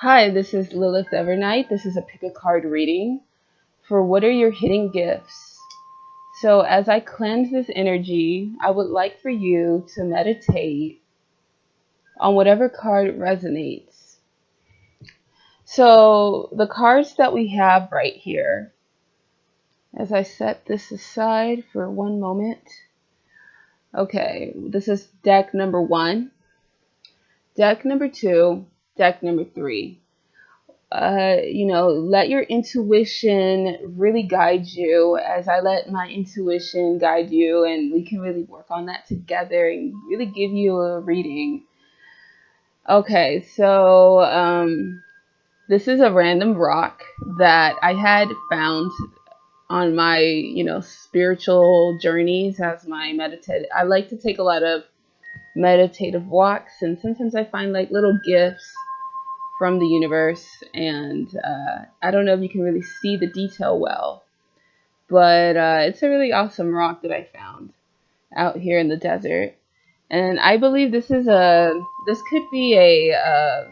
Hi, this is Lilith Evernight. This is a pick a card reading for what are your hidden gifts. So as I cleanse this energy, I would like for you to meditate on whatever card resonates. So the cards that we have right here, as I set this aside for one moment. Okay, this is deck number 1, deck number 2, deck number 3. Let your intuition really guide you as I let my intuition guide you, and we can really work on that together and really give you a reading. Okay, so this is a random rock that I had found on my, spiritual journeys as my meditative. I like to take a lot of meditative walks, and sometimes I find like little gifts from the universe, and I don't know if you can really see the detail well, but it's a really awesome rock that I found out here in the desert, and I believe this could be a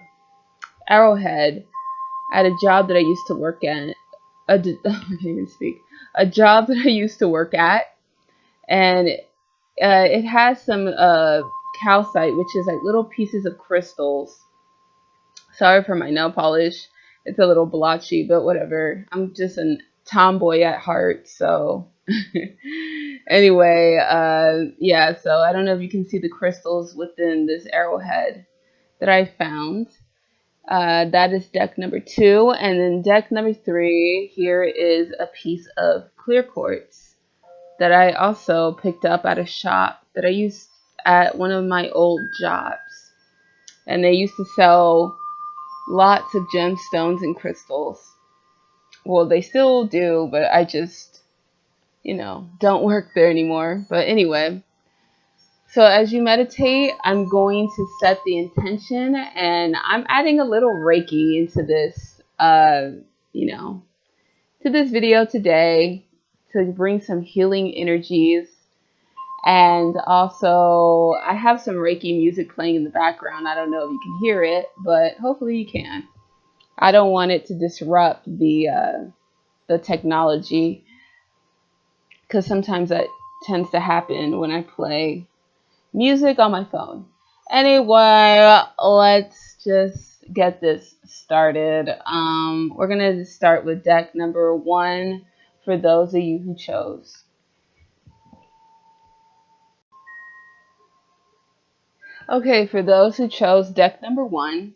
arrowhead at a job that I used to work at. I can't even speak. A job that I used to work at, and it has some calcite, which is like little pieces of crystals. Sorry for my nail polish. It's a little blotchy, but whatever. I'm just a tomboy at heart, so anyway, yeah, so I don't know if you can see the crystals within this arrowhead that I found. That is deck number 2, and then deck number 3, here is a piece of clear quartz that I also picked up at a shop that I used at one of my old jobs. And they used to sell lots of gemstones and crystals. Well, they still do, but I just, don't work there anymore. But anyway, so as you meditate, I'm going to set the intention, and I'm adding a little Reiki into this, to this video today to bring some healing energies. And also, I have some Reiki music playing in the background. I don't know if you can hear it, but hopefully you can. I don't want it to disrupt the technology, because sometimes that tends to happen when I play music on my phone. Anyway, let's just get this started. We're gonna start with deck number 1 for those of you who chose. Okay, for those who chose deck number 1,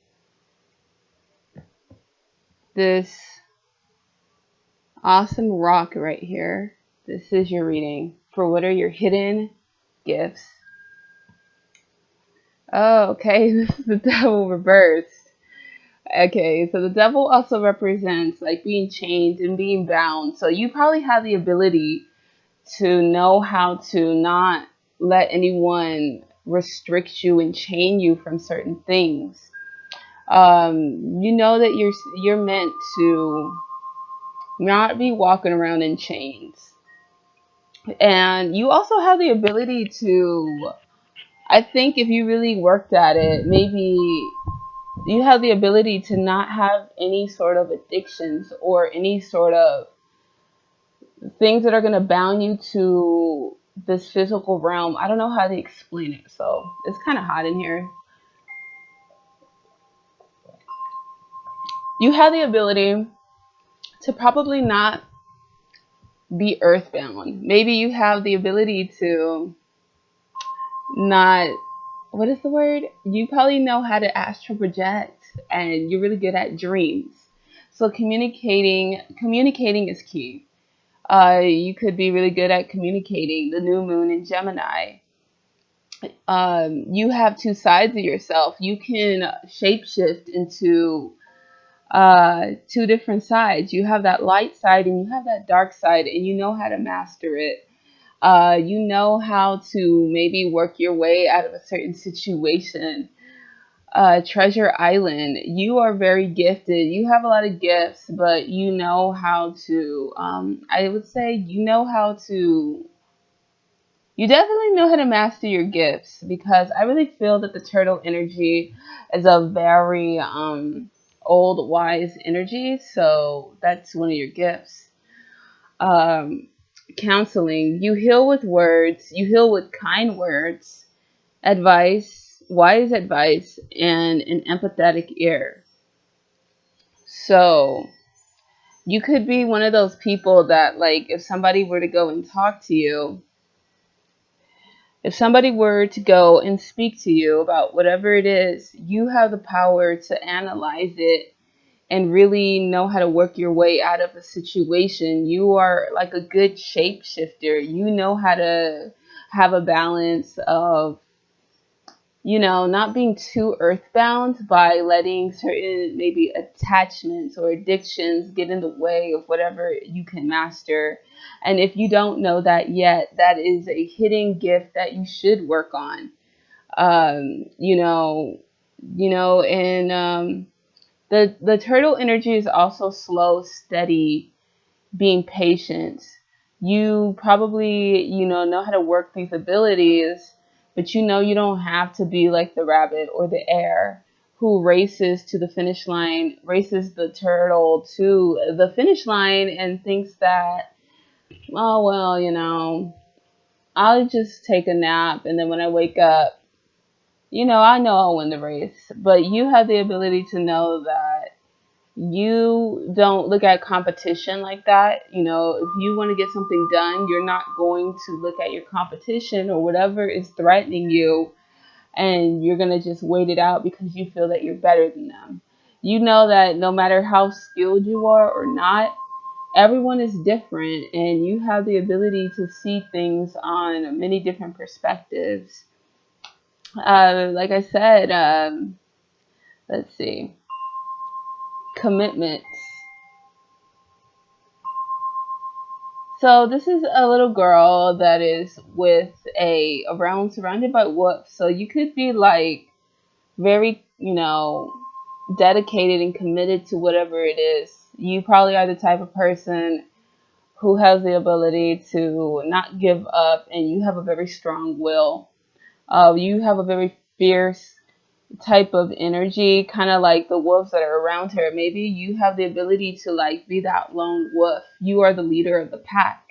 this awesome rock right here. This is your reading for what are your hidden gifts. Oh, okay, this is the devil reversed. Okay, so the devil also represents like being chained and being bound. So you probably have the ability to know how to not let anyone restrict you and chain you from certain things. You know that you're meant to not be walking around in chains. And you also have the ability to, I think if you really worked at it, maybe you have the ability to not have any sort of addictions or any sort of things that are going to bound you to this physical realm. I don't know how to explain it, so it's kind of hot in here. You have the ability to probably not be earthbound. Maybe you have the ability to not, what is the word? You probably know how to astral project, and you're really good at dreams. So communicating is key. You could be really good at communicating. The new moon in Gemini. You have 2 sides of yourself. You can shapeshift into 2 different sides. You have that light side and you have that dark side, and you know how to master it. You know how to maybe work your way out of a certain situation. Treasure Island, you are very gifted. You have a lot of gifts, but you know how to, I would say you definitely know how to master your gifts, because I really feel that the turtle energy is a very old wise energy. So that's one of your gifts. Um, Counseling. You heal with words. You heal with kind words, advice, wise advice, and an empathetic ear. So you could be one of those people that, like, if somebody were to go and talk to you, if somebody were to go and speak to you about whatever it is, you have the power to analyze it and really know how to work your way out of a situation. You are like a good shapeshifter. You know how to have a balance of, not being too earthbound by letting certain maybe attachments or addictions get in the way of whatever you can master. And if you don't know that yet, that is a hidden gift that you should work on. Um, you know, and the turtle energy is also slow, steady, being patient. You probably, know how to work these abilities, but you don't have to be like the rabbit or the hare who races to the finish line, races the turtle to the finish line and thinks that, oh, well, I'll just take a nap and then when I wake up, I know I'll win the race. But you have the ability to know that you don't look at competition like that. If you want to get something done, you're not going to look at your competition or whatever is threatening you and you're going to just wait it out because you feel that you're better than them. You know that no matter how skilled you are or not, everyone is different and you have the ability to see things on many different perspectives. Like I said, let's see, commitment. So this is a little girl that is with around surrounded by wolves. So you could be like very, dedicated and committed to whatever it is. You probably are the type of person who has the ability to not give up and you have a very strong will. You have a very fierce type of energy, kind of like the wolves that are around her. Maybe you have the ability to like be that lone wolf. You are the leader of the pack.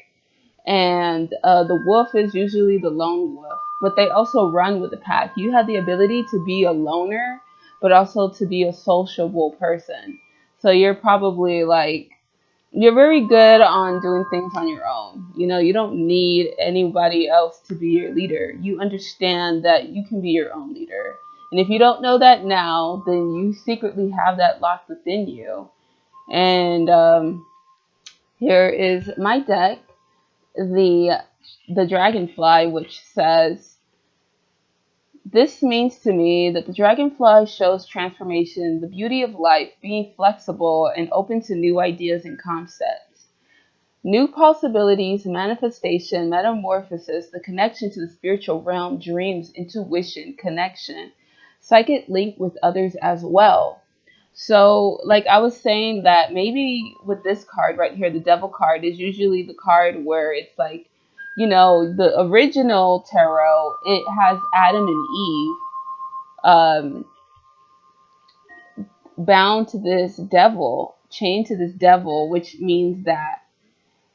And the wolf is usually the lone wolf, but they also run with the pack. You have the ability to be a loner, but also to be a sociable person. So you're probably like, you're very good on doing things on your own. You don't need anybody else to be your leader. You understand that you can be your own leader. And if you don't know that now, then you secretly have that locked within you. And here is my deck, the dragonfly, which says, this means to me that the dragonfly shows transformation, the beauty of life, being flexible and open to new ideas and concepts. New possibilities, manifestation, metamorphosis, the connection to the spiritual realm, dreams, intuition, connection, psychic link with others as well. So, like I was saying, that maybe with this card right here, the devil card is usually the card where it's like, the original tarot, it has Adam and Eve um, bound to this devil, chained to this devil, which means that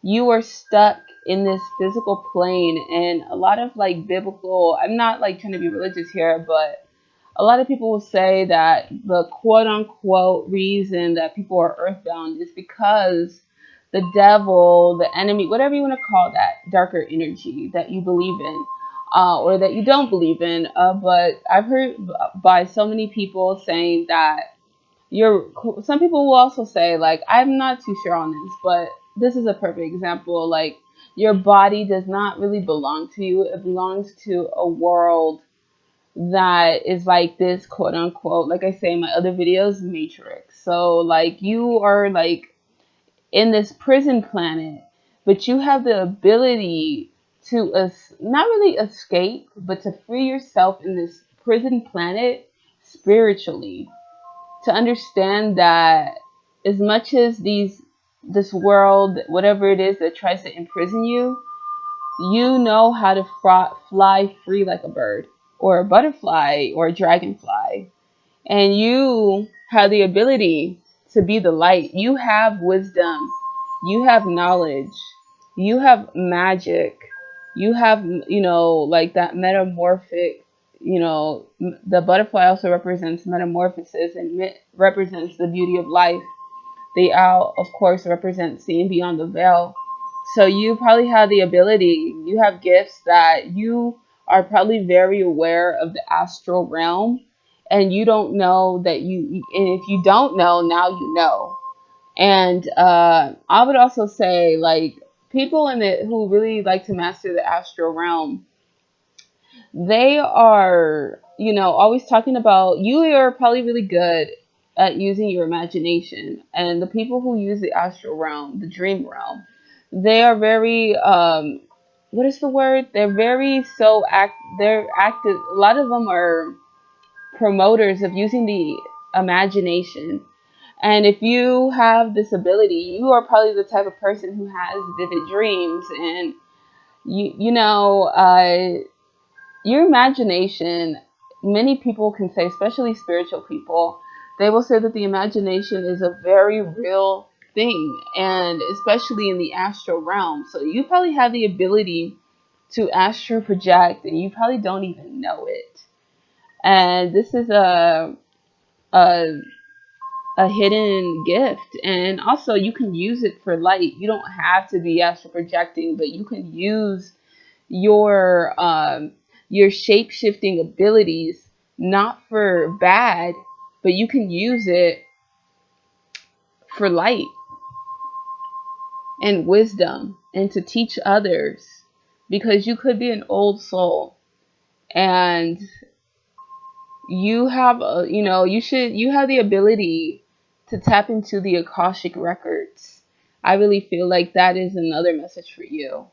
you are stuck in this physical plane. And a lot of like biblical, I'm not like trying to be religious here, but a lot of people will say that the quote unquote reason that people are earthbound is because the devil, the enemy, whatever you want to call that darker energy that you believe in, or that you don't believe in. But I've heard by so many people saying that some people will also say, like, I'm not too sure on this, but this is a perfect example. Like, your body does not really belong to you. It belongs to a world that is like this quote unquote, like I say in my other videos, matrix. So like you are like in this prison planet, but you have the ability to not really escape, but to free yourself in this prison planet spiritually, to understand that as much as this world, whatever it is that tries to imprison you, you know how to fly free like a bird or a butterfly or a dragonfly. And you have the ability to be the light. You have wisdom. You have knowledge. You have magic. You have, like that metamorphic, the butterfly also represents metamorphosis and represents the beauty of life. The owl, of course, represents seeing beyond the veil. So you probably have the ability, you have gifts that you are probably very aware of the astral realm, and you don't know that and if you don't know, now you know. And I would also say, like, people in it who really like to master the astral realm, they are, always talking about, you are probably really good at using your imagination. And the people who use the astral realm, the dream realm, they are very, what is the word? They're very they're active. A lot of them are promoters of using the imagination. And if you have this ability, you are probably the type of person who has vivid dreams. And your imagination, many people can say, especially spiritual people, they will say that the imagination is a very real thing, and especially in the astral realm. So you probably have the ability to astral project, and you probably don't even know it. And this is a, a hidden gift, and also you can use it for light. You don't have to be astral projecting, but you can use your your shape shifting abilities not for bad, but you can use it for light and wisdom and to teach others, because you could be an old soul and you have you have the ability to tap into the Akashic records. I really feel like that is another message for you.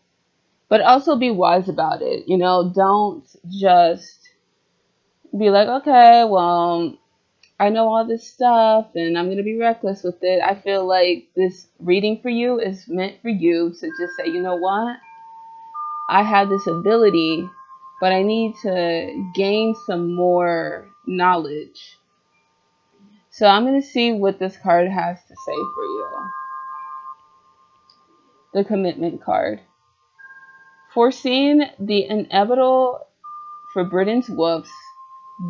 But also be wise about it. Don't just be like, okay, well, I know all this stuff and I'm going to be reckless with it. I feel like this reading for you is meant for you to just say, you know what? I have this ability, but I need to gain some more knowledge. So I'm going to see what this card has to say for you. The commitment card. Foreseeing the inevitable for Britain's wolves,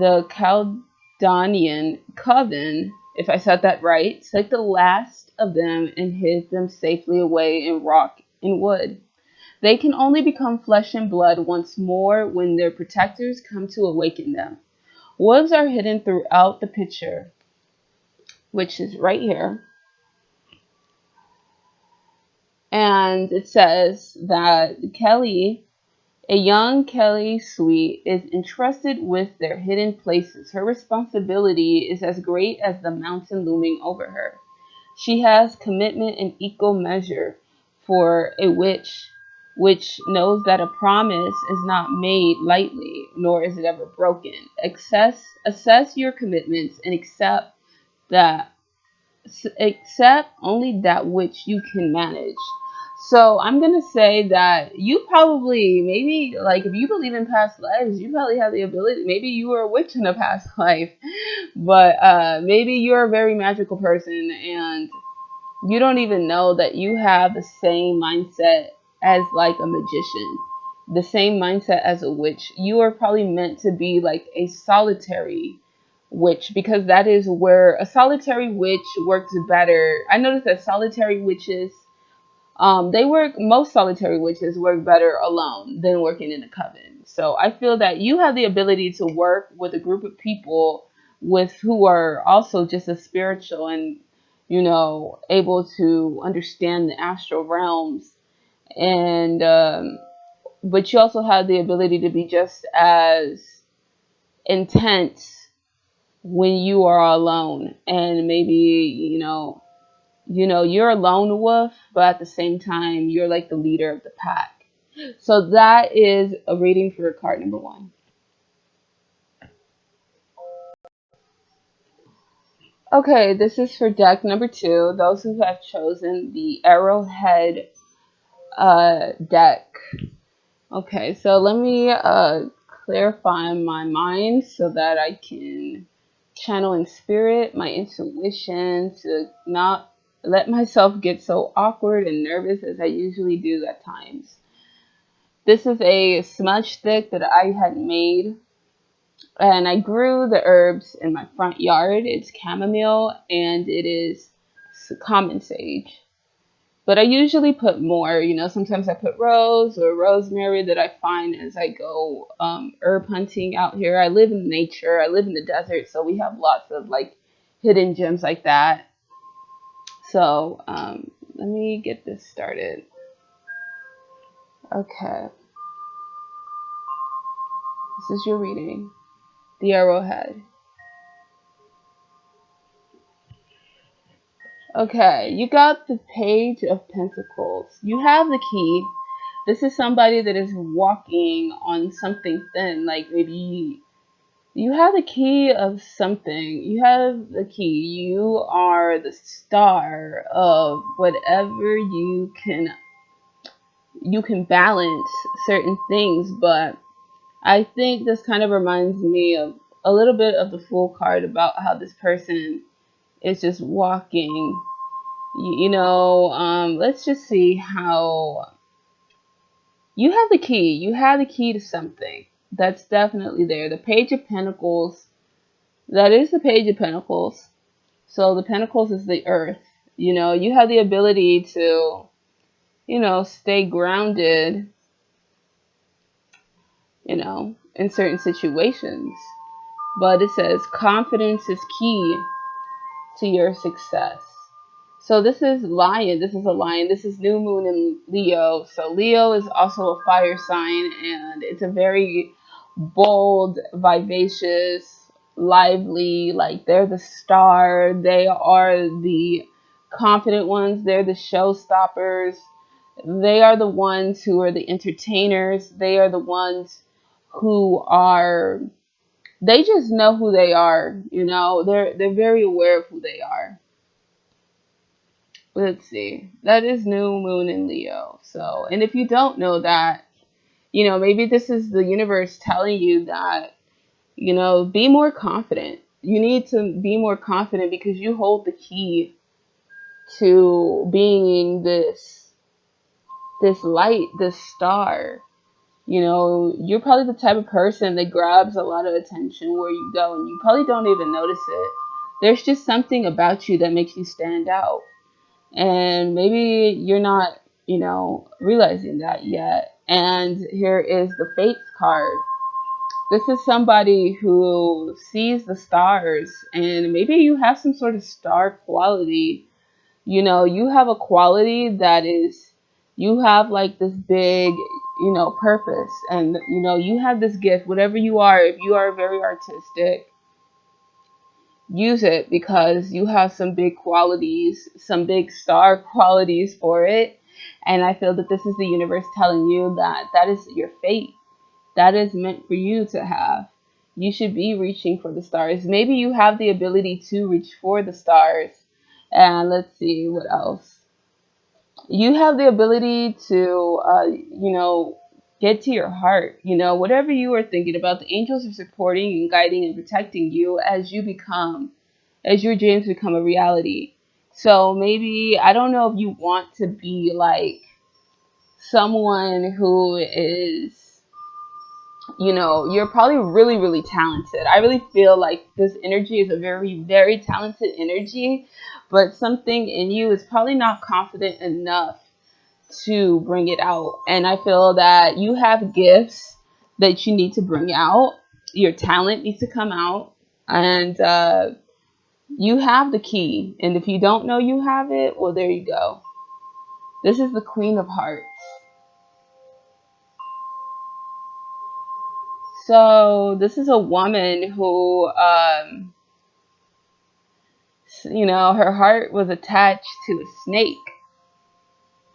the Caledonian Coven, if I said that right, took the last of them and hid them safely away in rock and wood. They can only become flesh and blood once more when their protectors come to awaken them. Wolves are hidden throughout the picture, which is right here. And it says that Kelly, a young Kelly Sweet, is entrusted with their hidden places. Her responsibility is as great as the mountain looming over her. She has commitment in equal measure for a witch, which knows that a promise is not made lightly, nor is it ever broken. Assess your commitments and that accept only that which you can manage. So I'm gonna say that you probably, maybe, like, if you believe in past lives, you probably have the ability. Maybe you were a witch in a past life, but maybe you're a very magical person and you don't even know that you have the same mindset as like a magician, the same mindset as a witch. You are probably meant to be like a solitary witch, because that is where a solitary witch works better. I noticed that solitary witches, most solitary witches work better alone than working in a coven. So I feel that you have the ability to work with a group of people with who are also just as spiritual and, able to understand the astral realms. And, but you also have the ability to be just as intense when you are alone. And maybe, you're a lone wolf, but at the same time, you're like the leader of the pack. So that is a reading for card number 1. Okay, this is for deck number 2, those who have chosen the Arrowhead deck. Okay, so let me clarify my mind so that I can channel in spirit, my intuition, to not let myself get so awkward and nervous as I usually do at times. This is a smudge stick that I had made, and I grew the herbs in my front yard. It's chamomile and it is common sage. But I usually put more, sometimes I put rose or rosemary that I find as I go herb hunting out here. I live in nature, I live in the desert, so we have lots of like hidden gems like that. So let me get this started. Okay, this is your reading. The arrowhead. Okay, you got the Page of Pentacles. You have the key. This is somebody that is walking on something thin, like maybe you have the key of something. You have the key. You are the star of whatever you can balance certain things, but I think this kind of reminds me of a little bit of the Fool card about how this person is just walking. Let's just see how you have the key. You have the key to something. That's definitely there. The Page of Pentacles. That is the Page of Pentacles. So the Pentacles is the earth. You have the ability to, stay grounded, in certain situations. But it says confidence is key to your success. So this is Lion. This is a Lion. This is New Moon in Leo. So Leo is also a fire sign, and it's a very bold, vivacious, lively, like they're the star. They are the confident ones. They're the showstoppers. They are the ones who are the entertainers. They are the ones who are, they just know who they are, they're very aware of who they are. Let's see. That is New Moon in Leo. So, and if you don't know that, maybe this is the universe telling you that, be more confident. You need to be more confident because you hold the key to being this light, this star. You're probably the type of person that grabs a lot of attention where you go and you probably don't even notice it. There's just something about you that makes you stand out. And maybe you're not, realizing that yet. And here is the Fates card. This is somebody who sees the stars, and maybe you have some sort of star quality. You have a quality that is, you have like this big, purpose, and you have this gift, whatever you are. If you are very artistic, use it because you have some big qualities, some big star qualities for it. And I feel that this is the universe telling you that that is your fate. That is meant for you to have. You should be reaching for the stars. Maybe you have the ability to reach for the stars. And let's see what else. You have the ability to, get to your heart. Whatever you are thinking about, the angels are supporting and guiding and protecting you as your dreams become a reality. So maybe, I don't know if you want to be like someone who is, you're probably really, really talented. I really feel like this energy is a very, very talented energy, but something in you is probably not confident enough to bring it out. And I feel that you have gifts that you need to bring out. Your talent needs to come out. And you have the key. And if you don't know you have it, well, there you go. This is the Queen of Hearts. So this is a woman who, her heart was attached to a snake.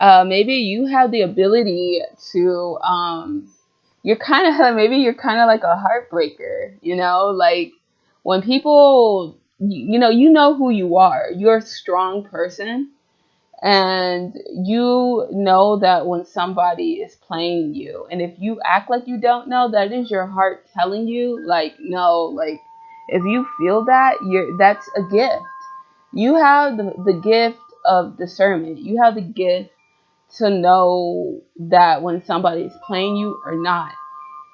Maybe you have the ability to, you're kind of, maybe you're kind of like a heartbreaker, like when people, you know who you are. You're a strong person, and you know that when somebody is playing you, and if you act like you don't know, that is your heart telling you, like, no, like, If you feel that, that's a gift. You have the gift of discernment. You have the gift to know that when somebody is playing you or not.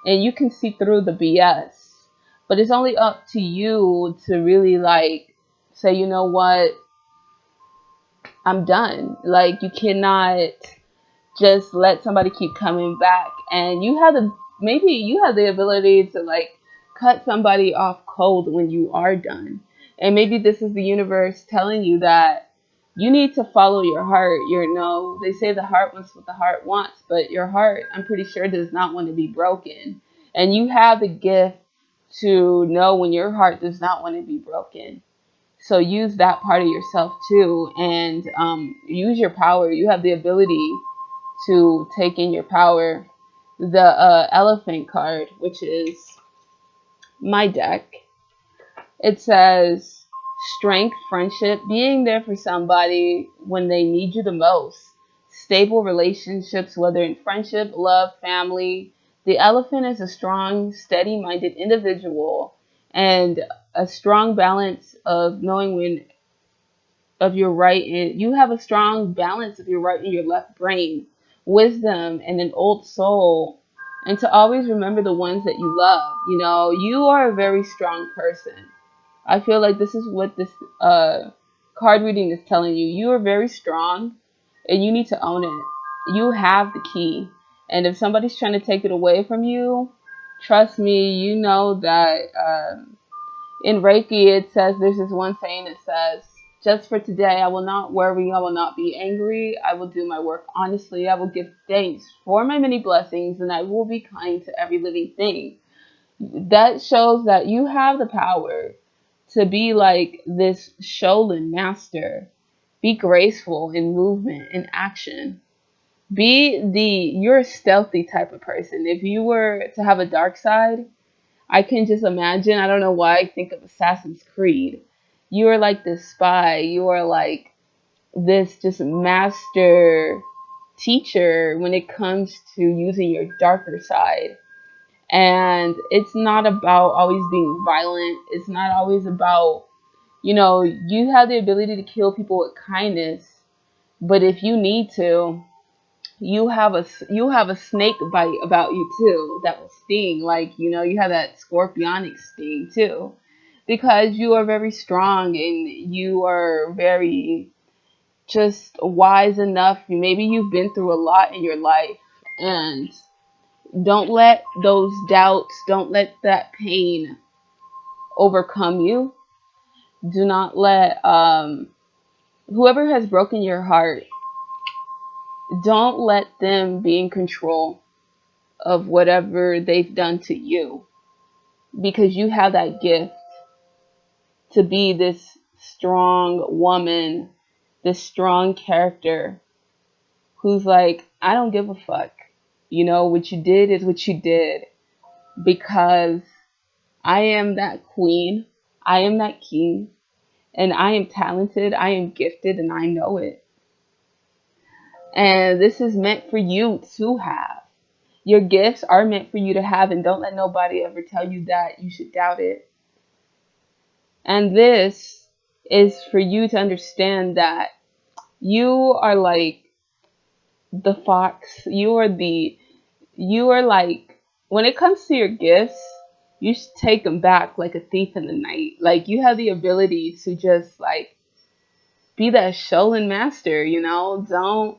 And you can see through the BS. But it's only up to you to really like say, you know what, I'm done. Like, you cannot just let somebody keep coming back. And you have the maybe you have the ability to like cut somebody off cold when you are done. And maybe this is the universe telling you that you need to follow your heart. They say the heart wants what the heart wants, but your heart, I'm pretty sure, does not want to be broken. And you have the gift to know when your heart does not want to be broken. So use that part of yourself too, and use your power. You have the ability to take in your power. The elephant card, which is my deck, it says strength, friendship, being there for somebody when they need you the most, stable relationships, whether in friendship, love, family. The elephant is a strong, steady-minded individual, and a strong balance of knowing when of your right and you have a strong balance of your right and your left brain, wisdom, and an old soul, and to always remember the ones that you love. You are a very strong person. I feel like this is what this card reading is telling you. You are very strong, and you need to own it. You have the key, and if somebody's trying to take it away from you, trust me, you know that in Reiki, it says, there's this one saying that says, just for today, I will not worry, I will not be angry, I will do my work honestly, I will give thanks for my many blessings, and I will be kind to every living thing. That shows that you have the power to be like this Shaolin master. Be graceful in movement and action. You're a stealthy type of person. If you were to have a dark side, I can just imagine. I don't know why I think of Assassin's Creed. You are like this spy. You are like this just master teacher when it comes to using your darker side. And it's not about always being violent. It's not always about, you have the ability to kill people with kindness. But if you need to, you have a snake bite about you too that will sting. Like, you have that scorpionic sting too, because you are very strong and you are very just wise enough. Maybe you've been through a lot in your life, and don't let those doubts, don't let that pain overcome you. Do not let whoever has broken your heart, don't let them be in control of whatever they've done to you, because you have that gift to be this strong woman, this strong character who's like, I don't give a fuck. What you did is what you did, because I am that queen, I am that king, and I am talented, I am gifted, and I know it. And this is meant for you to have. Your gifts are meant for you to have, and don't let nobody ever tell you that you should doubt it. And this is for you to understand that you are like the fox. You are like, when it comes to your gifts, you should take them back like a thief in the night. Like, you have the ability to just like be that Shaolin master, Don't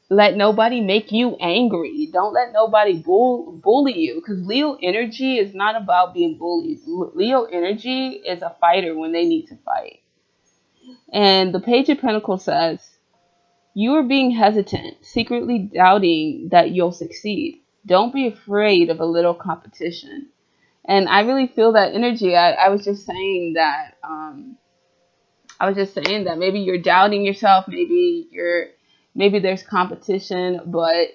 let nobody make you angry. Don't let nobody bully you. Because Leo energy is not about being bullied. Leo energy is a fighter when they need to fight. And the Page of Pentacles says, you are being hesitant, secretly doubting that you'll succeed. Don't be afraid of a little competition. And I really feel that energy. I was just saying that. Maybe you're doubting yourself. Maybe there's competition, but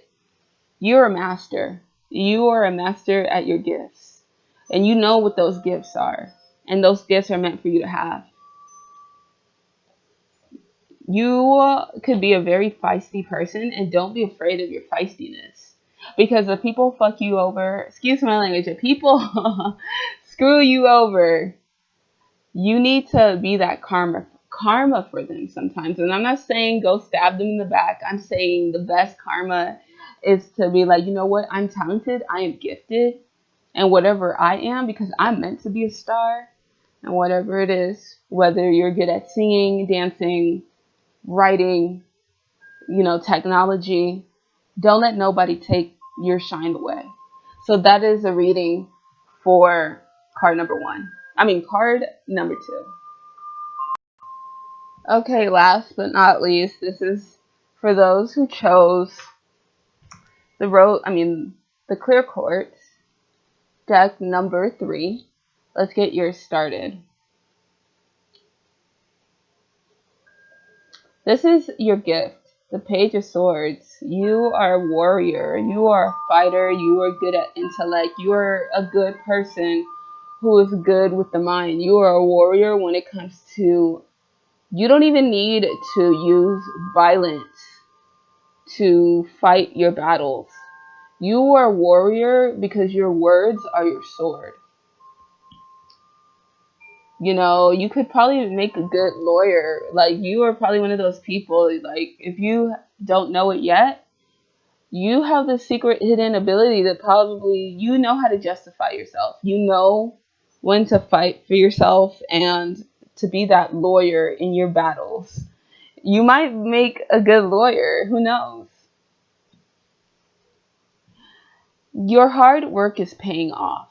you're a master. You are a master at your gifts. And you know what those gifts are. And those gifts are meant for you to have. You could be a very feisty person, and don't be afraid of your feistiness. Because if people fuck you over, excuse my language, if people screw you over, you need to be that karma for them sometimes. And I'm not saying go stab them in the back. I'm saying the best karma is to be like, you know what? I'm talented. I am gifted. And whatever I am, because I'm meant to be a star, and whatever it is, whether you're good at singing, dancing, writing, technology, don't let nobody take your shine away. So that is a reading for card number 1. Card number 2. Okay, last but not least, this is for those who chose the clear quartz deck number 3. Let's get yours started. This is your gift, the Page of Swords. You are a warrior. You are a fighter. You are good at intellect. You are a good person who is good with the mind. You are a warrior when it comes to, you don't even need to use violence to fight your battles. You are a warrior because your words are your sword. You could probably make a good lawyer. Like, you are probably one of those people, like, if you don't know it yet, you have the secret hidden ability that probably you know how to justify yourself. You know when to fight for yourself and to be that lawyer in your battles. You might make a good lawyer. Who knows? Your hard work is paying off.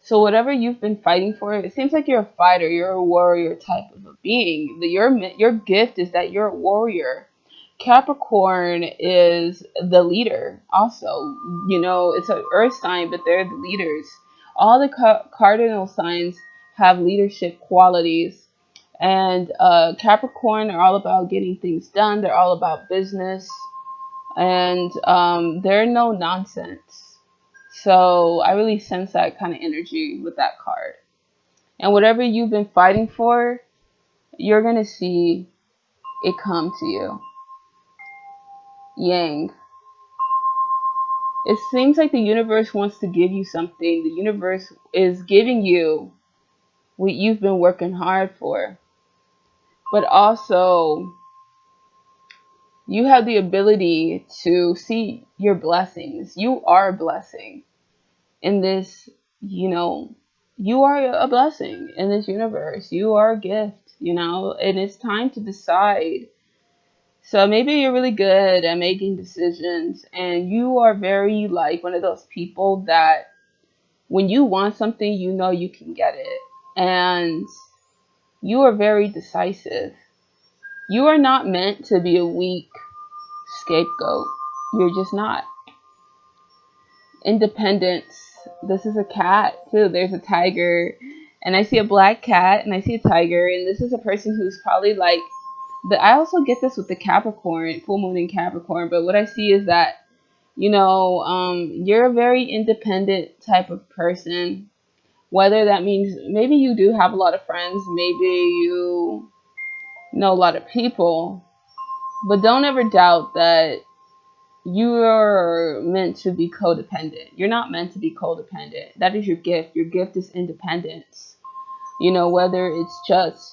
So whatever you've been fighting for, it seems like you're a fighter, you're a warrior type of a being. Your gift is that you're a warrior. Capricorn is the leader also. It's an earth sign, but they're the leaders. All the cardinal signs have leadership qualities. And Capricorn are all about getting things done. They're all about business. And they're no nonsense. So I really sense that kind of energy with that card. And whatever you've been fighting for, you're going to see it come to you. Yang. It seems like the universe wants to give you something. The universe is giving you what you've been working hard for. But also, you have the ability to see your blessings. You are a blessing in this, you are a blessing in this universe. You are a gift, and it's time to decide. So maybe you're really good at making decisions, and you are very like one of those people that when you want something, you can get it. And you are very decisive. You are not meant to be a weak scapegoat. You're just not. Independence. This is a cat too. There's a tiger, and I see a black cat, and I see a tiger, and this is a person who's probably like I also get this with the Capricorn, full moon in Capricorn, but what I see is that you're a very independent type of person. Whether that means maybe you do have a lot of friends, maybe you know a lot of people, but don't ever doubt that you're meant to be codependent. You're not meant to be codependent. That is your gift. Your gift is independence. Whether it's just,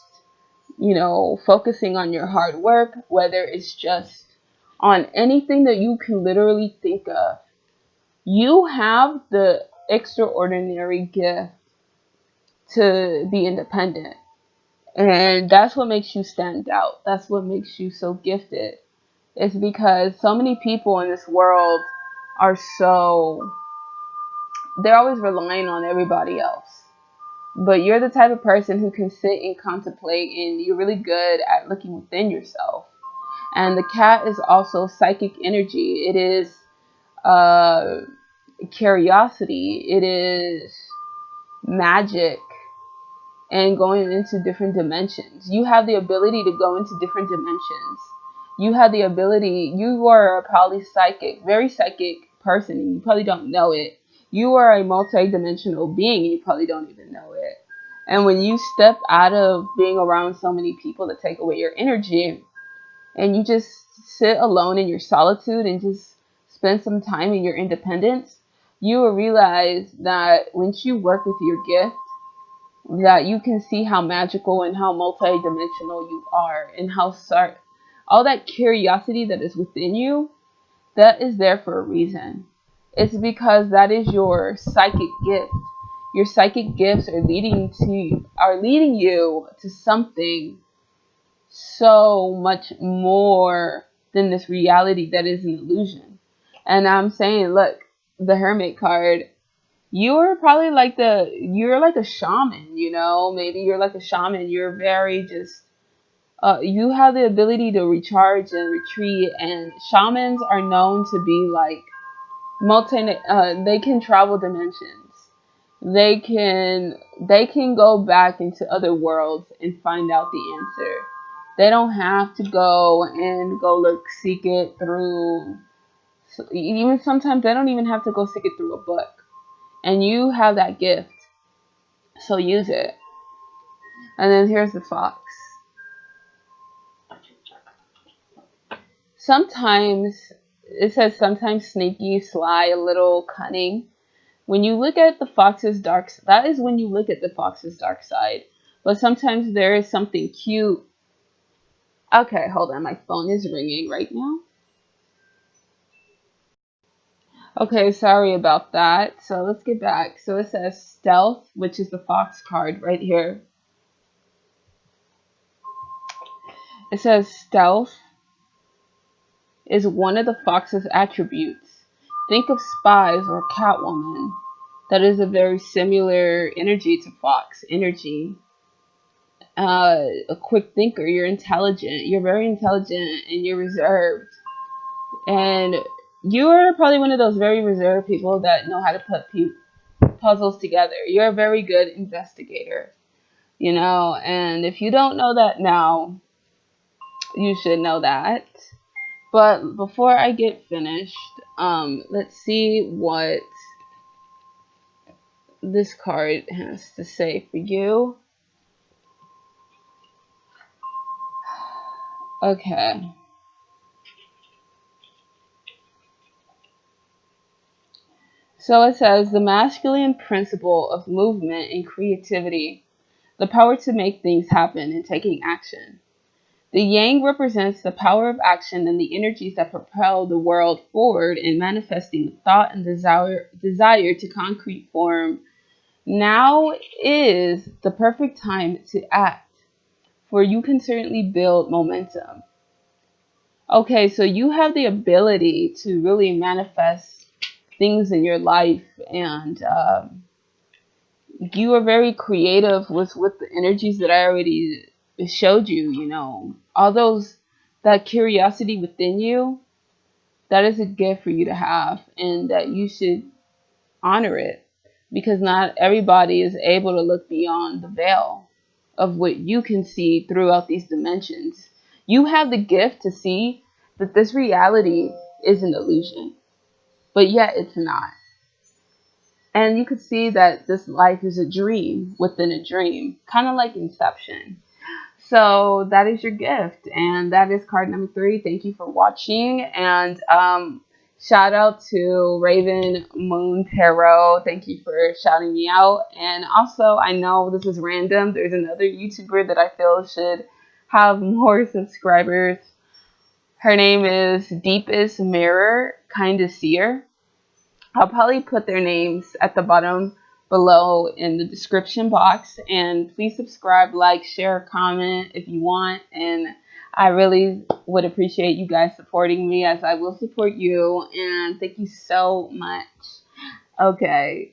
focusing on your hard work, whether it's just on anything that you can literally think of. You have the extraordinary gift to be independent. And that's what makes you stand out. That's what makes you so gifted. It's because so many people in this world they're always relying on everybody else. But you're the type of person who can sit and contemplate, and you're really good at looking within yourself. And the cat is also psychic energy. It is curiosity. It is magic and going into different dimensions. You have the ability to go into different dimensions. You have the ability, you are a probably very psychic person, and you probably don't know it. You are a multi-dimensional being, and you probably don't even know it. And when you step out of being around so many people that take away your energy, and you just sit alone in your solitude and just spend some time in your independence, you will realize that once you work with your gift, that you can see how magical and how multidimensional you are, and how all that curiosity that is within you, that is there for a reason. It's because that is your psychic gift. Your psychic gifts are leading you to something so much more than this reality that is an illusion. And I'm saying, look, the Hermit card, you're like a shaman, maybe you're like a shaman. You're very just, you have the ability to recharge and retreat, and shamans are known to be like they can travel dimensions. They can go back into other worlds and find out the answer. They don't have to go look seek it through, even sometimes they don't even have to go seek it through a book. And you have that gift, so use it. And then here's the fox. Sometimes it says sometimes sneaky, sly, a little cunning. When you look at the fox's that is when you look at the fox's dark side. But sometimes there is something cute. Okay, hold on. My phone is ringing right now. Okay, sorry about that. So let's get back. So it says stealth, which is the fox card right here. It says stealth is one of the fox's attributes. Think of spies or Catwoman. That is a very similar energy to fox energy. A quick thinker. You're intelligent. You're very intelligent, and you're reserved. And you're probably one of those very reserved people that know how to put puzzles together. You're a very good investigator, and if you don't know that now, you should know that. But before I get finished, let's see what this card has to say for you. Okay. So it says the masculine principle of movement and creativity, the power to make things happen and taking action. The yang represents the power of action and the energies that propel the world forward in manifesting the thought and desire to concrete form. Now is the perfect time to act, for you can certainly build momentum. Okay, so you have the ability to really manifest things in your life, and you are very creative with the energies that I already showed you. All those, that curiosity within you, that is a gift for you to have, and that you should honor it, because not everybody is able to look beyond the veil of what you can see throughout these dimensions. You have the gift to see that this reality is an illusion, but yet it's not. And you could see that this life is a dream within a dream, kind of like Inception. So that is your gift, and that is card number 3. Thank you for watching, and shout out to Raven Moon Tarot. Thank you for shouting me out. And also, I know this is random. There's another YouTuber that I feel should have more subscribers. Her name is Deepest Mirror Kinda Seer. I'll probably put their names at the bottom below in the description box. And please subscribe, like, share, comment if you want. And I really would appreciate you guys supporting me, as I will support you. And thank you so much. Okay.